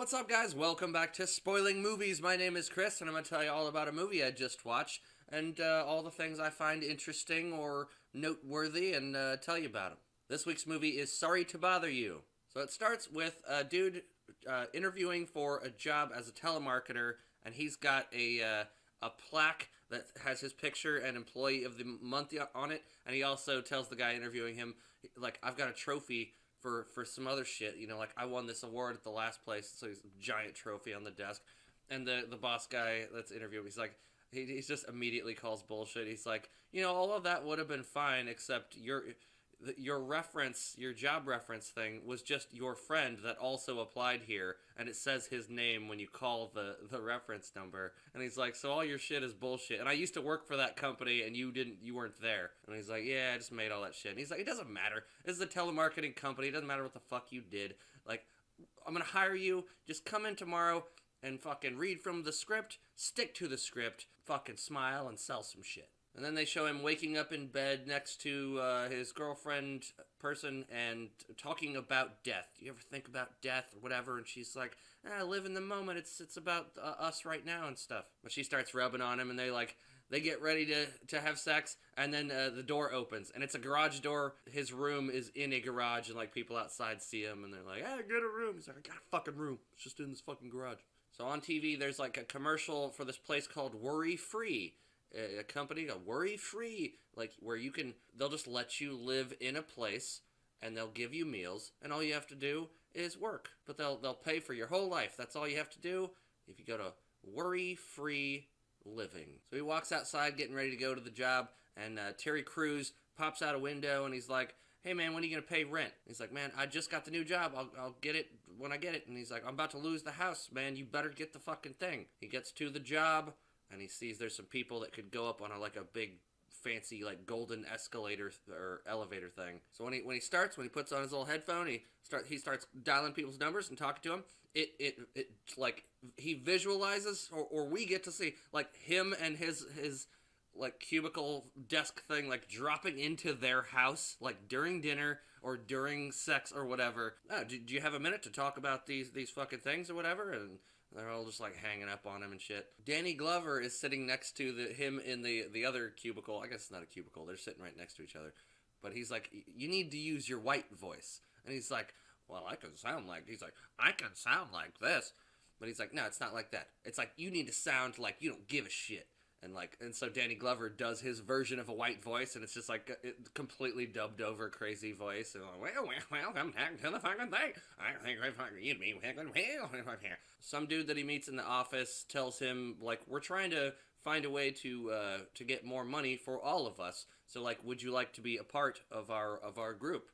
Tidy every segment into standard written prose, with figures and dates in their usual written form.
What's up, guys? Welcome back to Spoiling Movies. My name is Chris, and I'm going to tell you all about a movie I just watched and all the things I find interesting or noteworthy and tell you about them. This week's movie is Sorry to Bother You. So it starts with a dude interviewing for a job as a telemarketer, and he's got a plaque that has his picture and employee of the month on it, and he also tells the guy interviewing him, like, I've got a trophy for some other shit, like I won this award at the last place, so he's a giant trophy on the desk, and the boss guy that's interviewing, he's like, he just immediately calls bullshit. He's like, all of that would have been fine, except your reference, your job reference thing was just your friend that also applied here, and it says his name when you call the reference number. And he's like, so all your shit is bullshit, and I used to work for that company and you weren't there. And he's like, yeah, I just made all that shit. And he's like, it doesn't matter, this is a telemarketing company, it doesn't matter what the fuck you did. Like, I'm gonna hire you, just come in tomorrow and fucking read from the script, stick to the script, fucking smile and sell some shit. And then they show him waking up in bed next to his girlfriend person and talking about death. Do you ever think about death or whatever? And she's like, live in the moment. It's about us right now and stuff. But she starts rubbing on him, and they get ready to have sex, and then the door opens, and it's a garage door. His room is in a garage, and people outside see him, and they're like, get a room. He's like, I got a fucking room. It's just in this fucking garage. So on TV, there's a commercial for this place called Worry Free. A company, a worry-free, where they'll just let you live in a place, and they'll give you meals, and all you have to do is work. But they'll pay for your whole life. That's all you have to do if you go to worry-free living. So he walks outside getting ready to go to the job, and Terry Crews pops out a window, and he's like, hey man, when are you going to pay rent? He's like, man, I just got the new job. I'll get it when I get it. And he's like, I'm about to lose the house, man. You better get the fucking thing. He gets to the job, and he sees there's some people that could go up on a big fancy golden escalator or elevator thing. So when he puts on his little headphone, he starts dialing people's numbers and talking to them. It he visualizes, or we get to see him and his cubicle desk thing dropping into their house during dinner or during sex or whatever. Do you have a minute to talk about these fucking things or whatever? And they're all just hanging up on him and shit. Danny Glover is sitting next to him in the other cubicle. I guess it's not a cubicle. They're sitting right next to each other. But he's like, you need to use your white voice. And he's like, well, I can sound like this. But he's like, no, it's not like that. It's you need to sound like you don't give a shit. And so Danny Glover does his version of a white voice, and it's just completely dubbed over crazy voice. And welcome back to the fucking thing. I think I fucking you'd be fucking well here. Some dude that he meets in the office tells him we're trying to find a way to get more money for all of us. So would you like to be a part of our group?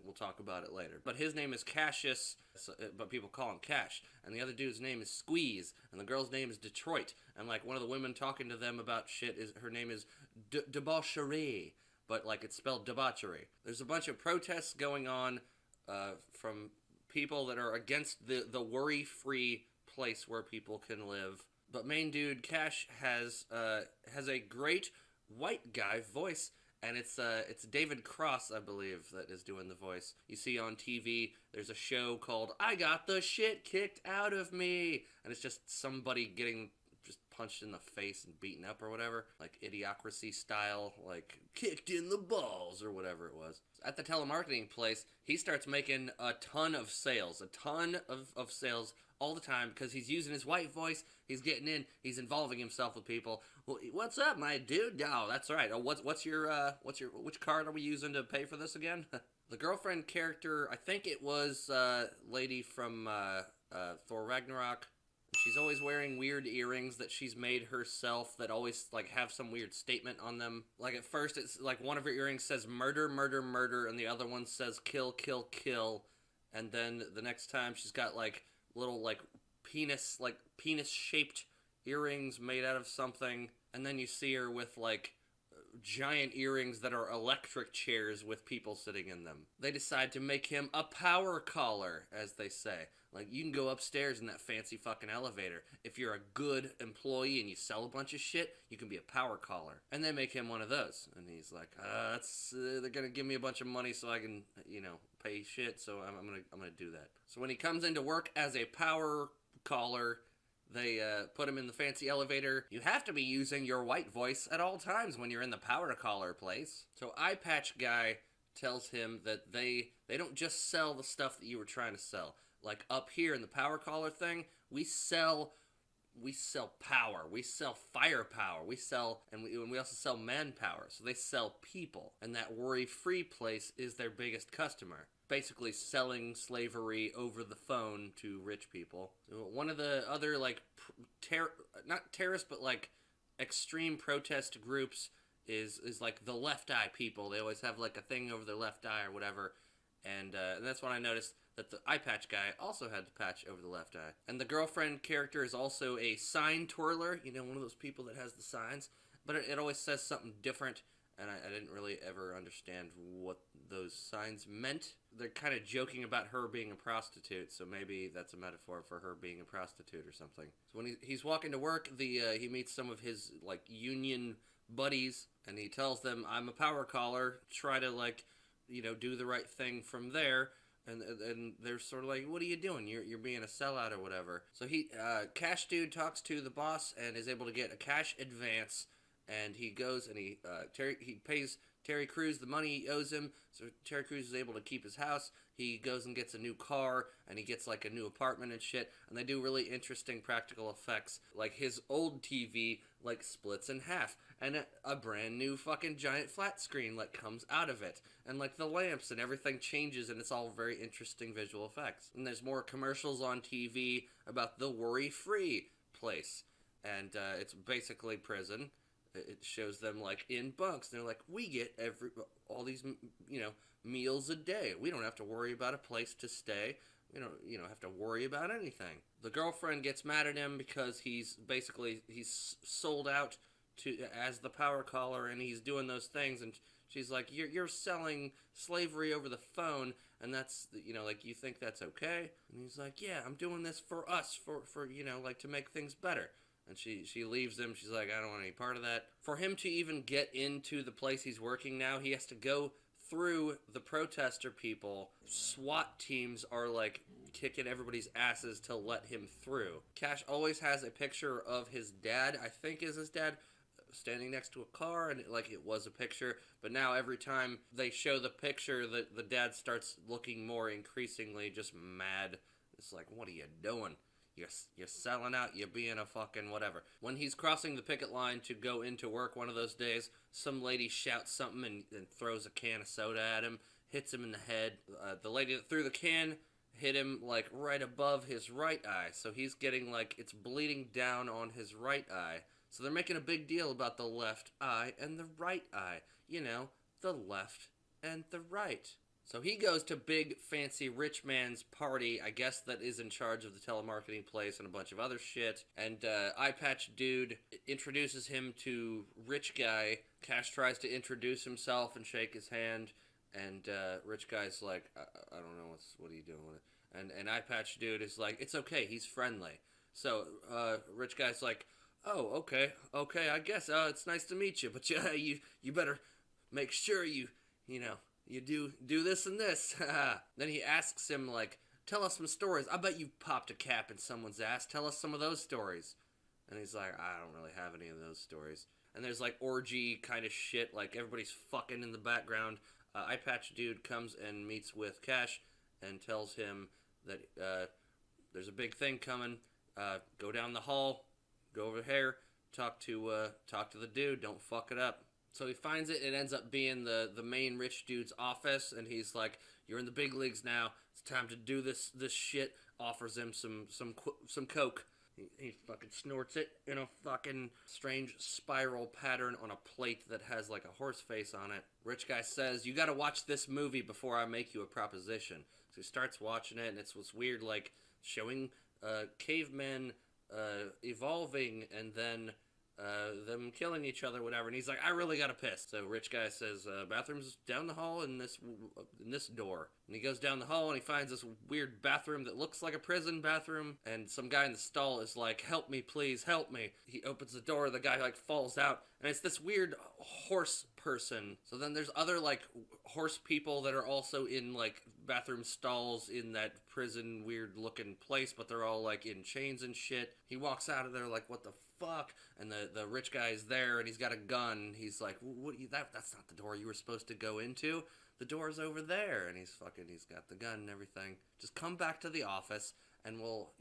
We'll talk about it later. But his name is Cassius, but people call him Cash. And the other dude's name is Squeeze. And the girl's name is Detroit. And one of the women talking to them about shit her name is Debaucherie. But it's spelled debauchery. There's a bunch of protests going on from people that are against the worry-free place where people can live. But main dude Cash has a great white guy voice. And it's David Cross, I believe, that is doing the voice. You see on TV, there's a show called I Got the Shit Kicked Out of Me. And it's just somebody getting just punched in the face and beaten up or whatever. Idiocracy style, kicked in the balls or whatever it was. At the telemarketing place, he starts making a ton of sales. All the time, because he's using his white voice, he's getting in, he's involving himself with people. Well, what's up, my dude? Oh, that's right. Oh, which card are we using to pay for this again? The girlfriend character, I think it was lady from Thor Ragnarok. She's always wearing weird earrings that she's made herself that always have some weird statement on them. At first it's one of her earrings says murder, murder, murder, and the other one says kill, kill, kill. And then the next time she's got little penis shaped earrings made out of something, and then you see her with giant earrings that are electric chairs with people sitting in them. They decide to make him a power caller, as they say. Like, you can go upstairs in that fancy fucking elevator. If you're a good employee and you sell a bunch of shit, you can be a power caller. And they make him one of those. And he's like, they're gonna give me a bunch of money so I can, pay shit, so I'm gonna do that. So when he comes into work as a power caller, they put him in the fancy elevator. You have to be using your white voice at all times when you're in the power caller place. So Eye Patch Guy tells him that they don't just sell the stuff that you were trying to sell. Like up here in the power caller thing, we sell power. We sell firepower. We also sell manpower. So they sell people. And that worry-free place is their biggest customer. Basically selling slavery over the phone to rich people. So one of the other, not terrorist, but extreme protest groups is like the Left Eye people. They always have like a thing over their left eye or whatever. And that's when I noticed that the Eye Patch Guy also had the patch over the left eye. And the girlfriend character is also a sign twirler, one of those people that has the signs. But it always says something different, and I didn't really ever understand what those signs meant. They're kind of joking about her being a prostitute, so maybe that's a metaphor for her being a prostitute or something. So when he's walking to work, he meets some of his, union buddies, and he tells them, I'm a power caller, try to, do the right thing from there. And they're sort of like, what are you doing? You're being a sellout or whatever. So Cash Dude talks to the boss and is able to get a cash advance, and he goes and he pays Terry Crews the money he owes him, so Terry Crews is able to keep his house. He goes and gets a new car, and he gets a new apartment and shit, and they do really interesting practical effects. Like his old TV splits in half, and a brand new fucking giant flat screen comes out of it, and the lamps and everything changes, and it's all very interesting visual effects. And there's more commercials on TV about the worry-free place, and it's basically prison. It shows them in bunks. They're like, we get all these meals a day. We don't have to worry about a place to stay. We don't have to worry about anything. The girlfriend gets mad at him because he's sold out as the power caller, and he's doing those things, and she's like, you're selling slavery over the phone, and that's you think that's okay? And he's like, yeah, I'm doing this for us, for to make things better. And she leaves him. She's like, I don't want any part of that. For him to even get into the place he's working now, he has to go through the protester people. SWAT teams are kicking everybody's asses to let him through. Cash always has a picture of his dad, I think is his dad, standing next to a car, and it was a picture. But now every time they show the picture, the dad starts looking more increasingly just mad. It's like, what are you doing? You're selling out, you're being a fucking whatever. When he's crossing the picket line to go into work one of those days, some lady shouts something and throws a can of soda at him, hits him in the head. The lady that threw the can hit him right above his right eye, so he's getting it's bleeding down on his right eye. So they're making a big deal about the left eye and the right eye. The left and the right. So he goes to big, fancy, rich man's party, I guess that is in charge of the telemarketing place and a bunch of other shit. And Eye Patch Dude introduces him to Rich Guy. Cash tries to introduce himself and shake his hand. And Rich Guy's like, I don't know, what are you doing with it? And Eye Patch Dude is like, it's okay, he's friendly. So Rich Guy's like, oh, okay, I guess it's nice to meet you. But you better make sure you do this and this. Then he asks him, tell us some stories. I bet you popped a cap in someone's ass. Tell us some of those stories. And he's like, I don't really have any of those stories. And there's, orgy kind of shit. Everybody's fucking in the background. Eye Patch Dude comes and meets with Cash and tells him that there's a big thing coming. Go down the hall. Go over here. Talk to the dude. Don't fuck it up. So he finds it. It ends up being the main rich dude's office, and he's like, "You're in the big leagues now. It's time to do this shit." Offers him some coke. He fucking snorts it in a fucking strange spiral pattern on a plate that has a horse face on it. Rich Guy says, "You got to watch this movie before I make you a proposition." So he starts watching it, and it's what's weird, showing cavemen evolving, and then them killing each other, whatever. And he's like, I really gotta piss. So rich guy says, bathroom's down the hall in this door. And he goes down the hall and he finds this weird bathroom that looks like a prison bathroom. And some guy in the stall is like, help me, please, help me. He opens the door, the guy like falls out, and it's this weird horse person. So then there's other like horse people that are also in like bathroom stalls in that prison weird looking place, but they're all like in chains and shit. He walks out of there like, what the fuck? And the rich guy is there and he's got a gun. He's like, what that's not the door you were supposed to go into. The door's over there. And he's got the gun and everything. Just come back to the office and we'll,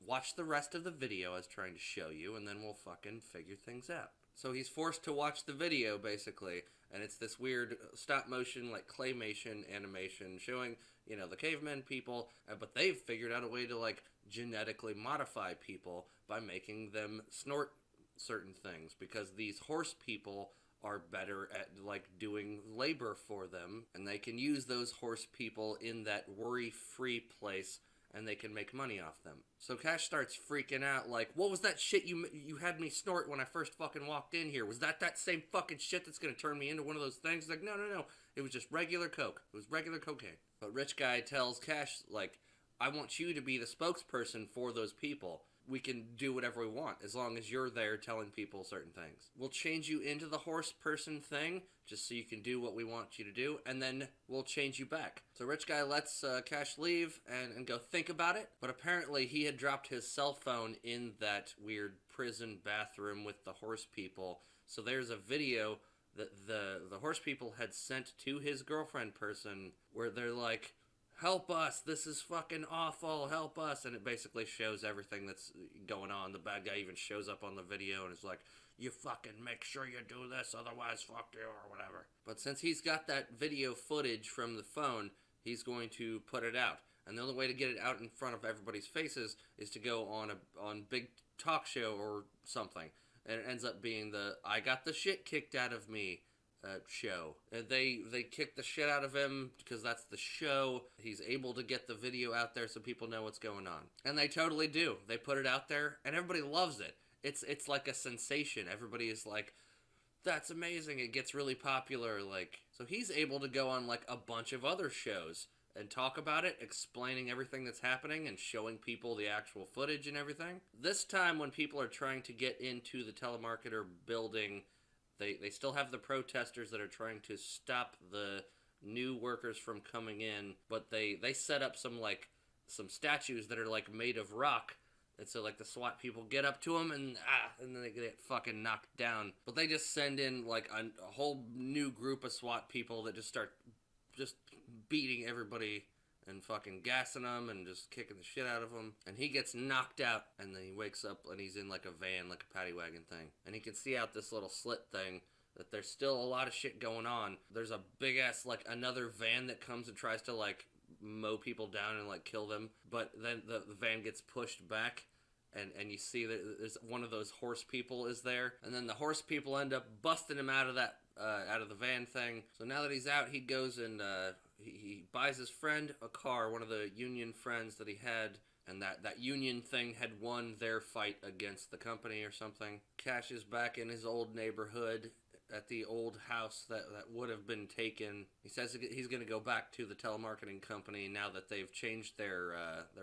watch the rest of the video I was trying to show you, and then we'll fucking figure things out. So he's forced to watch the video, basically, and it's this weird stop-motion, like, claymation animation showing, the cavemen people, but they've figured out a way to, like, genetically modify people by making them snort certain things, because these horse people are better at, like, doing labor for them, and they can use those horse people in that worry-free place, and they can make money off them. So Cash starts freaking out, like, what was that shit you had me snort when I first fucking walked in here? Was that same fucking shit that's gonna turn me into one of those things? He's like, no. It was just regular coke. It was regular cocaine. But rich guy tells Cash, like, I want you to be the spokesperson for those people. We can do whatever we want as long as you're there telling people certain things. We'll change you into the horse person thing just so you can do what we want you to do, and then we'll change you back. So rich guy lets Cash leave and go think about it, but apparently he had dropped his cell phone in that weird prison bathroom with the horse people. So there's a video that the horse people had sent to his girlfriend person where they're like, help us, this is fucking awful, help us. And it basically shows everything that's going on. The bad guy even shows up on the video and is like, you fucking make sure you do this, otherwise fuck you, or whatever. But since he's got that video footage from the phone, he's going to put it out. And the only way to get it out in front of everybody's faces is to go on big talk show or something. And it ends up being the I got the shit kicked out of me show. They kick the shit out of him because that's the show. He's able to get the video out there so people know what's going on. And they totally do. They put it out there and everybody loves it. It's like a sensation. Everybody is like, that's amazing. It gets really popular. Like, so he's able to go on like a bunch of other shows and talk about it, explaining everything that's happening and showing people the actual footage and everything. This time when people are trying to get into the telemarketer building, they still have the protesters that are trying to stop the new workers from coming in, but they set up some statues that are like made of rock, and so like the SWAT people get up to them and then they get fucking knocked down. But they just send in like a whole new group of SWAT people that just start just beating everybody and fucking gassing them and just kicking the shit out of him. And he gets knocked out, and then he wakes up and he's in like a van, like a paddy wagon thing. And he can see out this little slit thing that there's still a lot of shit going on. There's a big ass, like, another van that comes and tries to like mow people down and like kill them. But then the van gets pushed back. And you see that there's one of those horse people is there. And then the horse people end up busting him out of that, out of the van thing. So now that he's out, he goes and, he buys his friend a car, one of the union friends that he had. And that union thing had won their fight against the company or something. Cash is back in his old neighborhood at the old house that would have been taken. He says he's going to go back to the telemarketing company now that they've changed their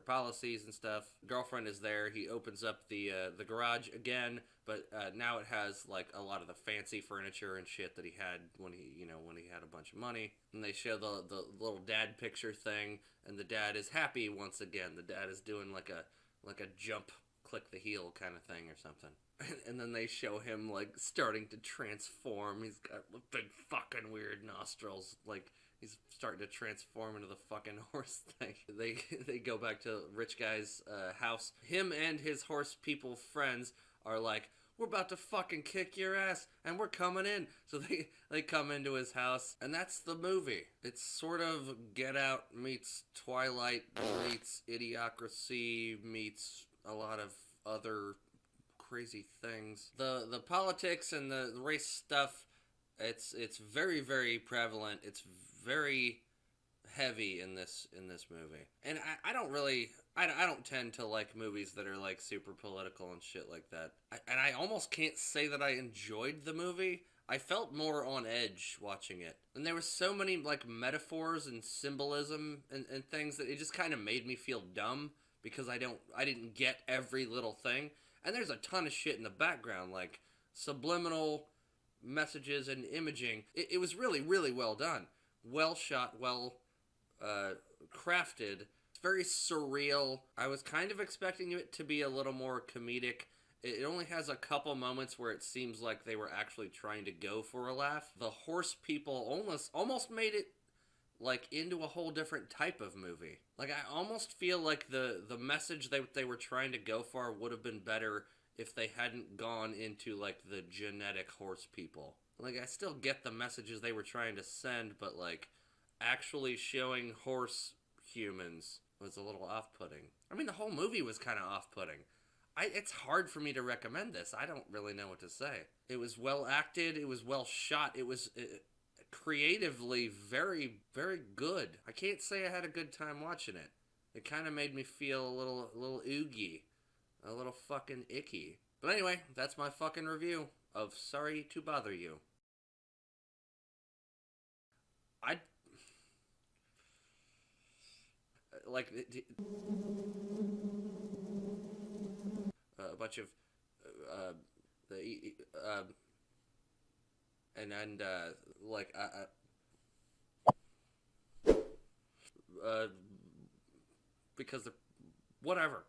policies and stuff. Girlfriend is there. He opens up the garage again, but now it has like a lot of the fancy furniture and shit that he had when he had a bunch of money. And they show the little dad picture thing, and the dad is happy once again. The dad is doing like a jump, click the heel kind of thing or something. And then they show him, like, starting to transform. He's got big fucking weird nostrils. Like, he's starting to transform into the fucking horse thing. They go back to Rich Guy's house. Him and his horse people friends are like, we're about to fucking kick your ass, and we're coming in. So they come into his house, and that's the movie. It's sort of Get Out meets Twilight meets Idiocracy meets a lot of other crazy things. The politics and the race stuff, it's very, very prevalent. It's very heavy in this movie, and I don't really I don't tend to like movies that are like super political and shit like that. And I almost can't say that I enjoyed the movie. I felt more on edge watching it, and there was so many like metaphors and symbolism and things that it just kind of made me feel dumb because I didn't get every little thing. And there's a ton of shit in the background, like subliminal messages and imaging. It was really, really well done. Well shot, well crafted. It's very surreal. I was kind of expecting it to be a little more comedic. It only has a couple moments where it seems like they were actually trying to go for a laugh. The horse people almost made it like into a whole different type of movie. Like I almost feel like the message they were trying to go for would have been better if they hadn't gone into like the genetic horse people. Like I still get the messages they were trying to send, but like actually showing horse humans was a little off-putting. I mean, the whole movie was kind of off-putting. It's hard for me to recommend this. I don't really know what to say. It was well acted. It was well shot. It was creatively very, very good. I can't say I had a good time watching it. It kind of made me feel a little oogie. A little fucking icky. But anyway, that's my fucking review of Sorry to Bother You. I like a bunch of the and like because the whatever.